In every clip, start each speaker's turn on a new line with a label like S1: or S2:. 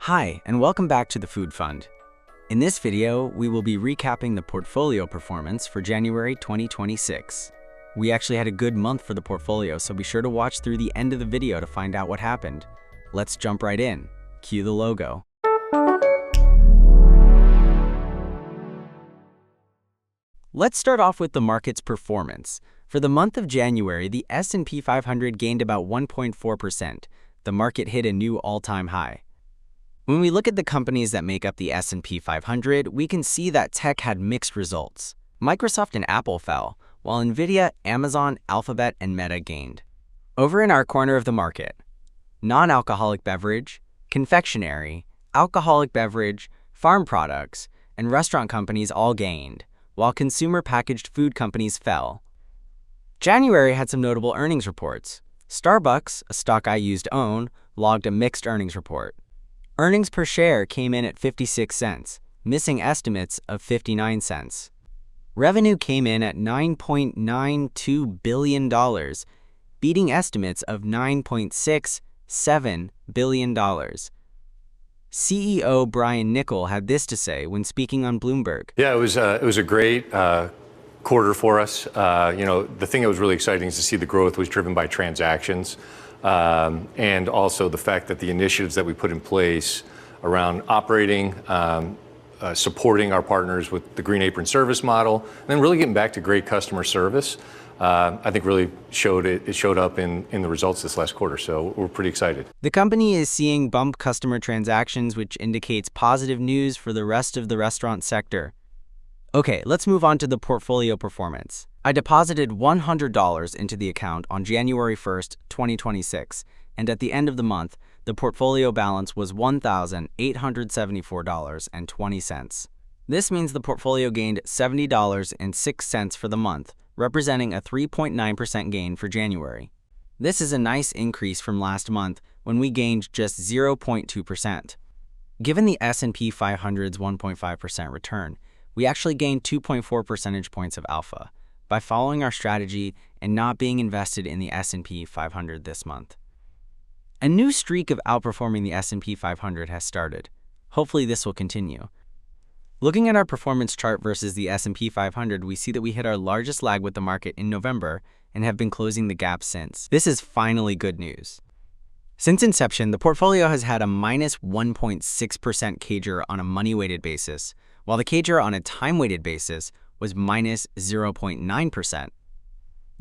S1: Hi, and welcome back to the Food Fund. In this video, we will be recapping the portfolio performance for January 2026. We actually had a good month for the portfolio, so be sure to watch through the end of the video to find out what happened. Let's jump right in. Cue the logo. Let's start off with the market's performance. For the month of January, the S&P 500 gained about 1.4%. The market hit a new all-time high. When we look at the companies that make up the S&P 500, we can see that tech had mixed results. Microsoft and Apple fell, while Nvidia, Amazon, Alphabet, and Meta gained. Over in our corner of the market, non-alcoholic beverage, confectionery, alcoholic beverage, farm products, and restaurant companies all gained, while consumer packaged food companies fell. January had some notable earnings reports. Starbucks, a stock I used to own, logged a mixed earnings report. Earnings per share came in at 56 cents, missing estimates of 59 cents. Revenue came in at $9.92 billion, beating estimates of $9.67 billion. CEO Brian Niccol had this to say when speaking on Bloomberg.
S2: Yeah, it was a great quarter for us. The thing that was really exciting is to see the growth was driven by transactions. And also the fact that the initiatives that we put in place around operating, supporting our partners with the Green Apron service model, and then really getting back to great customer service, I think really showed up in the results this last quarter. So we're pretty excited.
S1: The company is seeing bump customer transactions, which indicates positive news for the rest of the restaurant sector. Okay, let's move on to the portfolio performance. I deposited $100 into the account on January 1st, 2026, and at the end of the month, the portfolio balance was $1,874.20. This means the portfolio gained $70.06 for the month, representing a 3.9% gain for January. This is a nice increase from last month when we gained just 0.2%. Given the S&P 500's 1.5% return, we actually gained 2.4 percentage points of alpha by following our strategy and not being invested in the S&P 500 this month. A new streak of outperforming the S&P 500 has started. Hopefully this will continue. Looking at our performance chart versus the S&P 500, we see that we hit our largest lag with the market in November and have been closing the gap since. This is finally good news. Since inception, the portfolio has had a minus 1.6% CAGR on a money-weighted basis, while the CAGR on a time-weighted basis was minus 0.9%.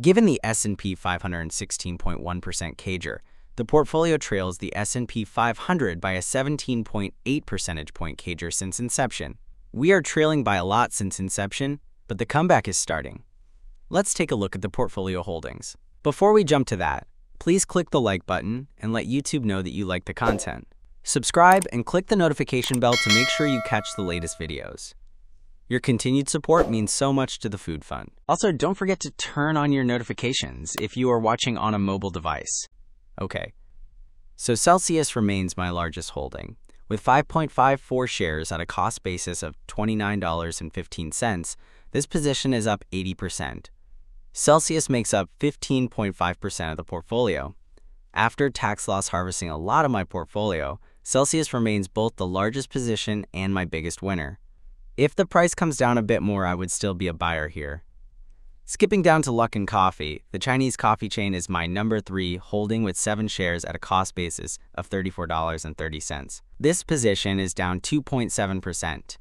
S1: Given the S&P 516.1% CAGR, the portfolio trails the S&P 500 by a 17.8 percentage point CAGR since inception. We are trailing by a lot since inception, but the comeback is starting. Let's take a look at the portfolio holdings. Before we jump to that, please click the like button and let YouTube know that you like the content. Subscribe and click the notification bell to make sure you catch the latest videos. Your continued support means so much to the Food Fund. Also, don't forget to turn on your notifications if you are watching on a mobile device. Okay, so Celsius remains my largest holding, with 5.54 shares at a cost basis of $29.15. This position is up 80%. Celsius makes up 15.5% of the portfolio. After tax loss harvesting a lot of my portfolio, Celsius remains both the largest position and my biggest winner. If the price comes down a bit more, I would still be a buyer here. Skipping down to Luckin Coffee, the Chinese coffee chain is my number 3 holding with 7 shares at a cost basis of $34.30. This position is down 2.7%.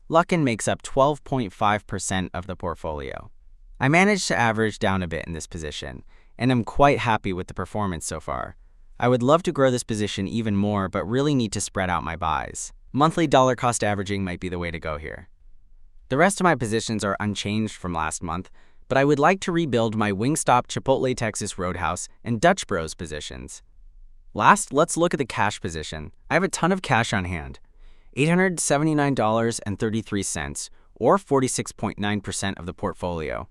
S1: Luckin makes up 12.5% of the portfolio. I managed to average down a bit in this position, and I'm quite happy with the performance so far. I would love to grow this position even more, but really need to spread out my buys. Monthly dollar cost averaging might be the way to go here. The rest of my positions are unchanged from last month, but I would like to rebuild my Wingstop, Chipotle Texas Roadhouse, and Dutch Bros positions. Last, let's look at the cash position. I have a ton of cash on hand, $879.33, or 46.9% of the portfolio.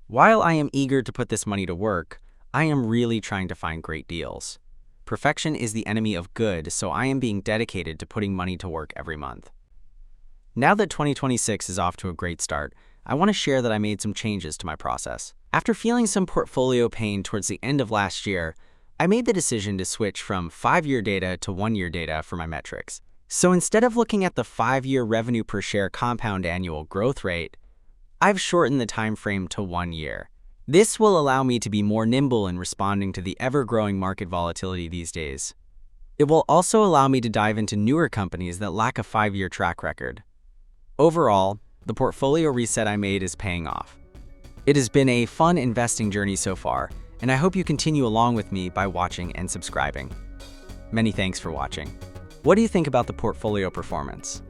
S1: While I am eager to put this money to work, I am really trying to find great deals. Perfection is the enemy of good, so I am being dedicated to putting money to work every month. Now that 2026 is off to a great start, I want to share that I made some changes to my process. After feeling some portfolio pain towards the end of last year, I made the decision to switch from 5-year data to 1-year data for my metrics. So instead of looking at the 5-year revenue per share compound annual growth rate, I've shortened the time frame to 1 year. This will allow me to be more nimble in responding to the ever-growing market volatility these days. It will also allow me to dive into newer companies that lack a 5-year track record. Overall, the portfolio reset I made is paying off. It has been a fun investing journey so far, and I hope you continue along with me by watching and subscribing. Many thanks for watching. What do you think about the portfolio performance?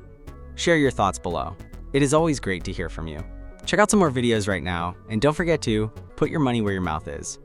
S1: Share your thoughts below. It is always great to hear from you. Check out some more videos right now, and don't forget to put your money where your mouth is.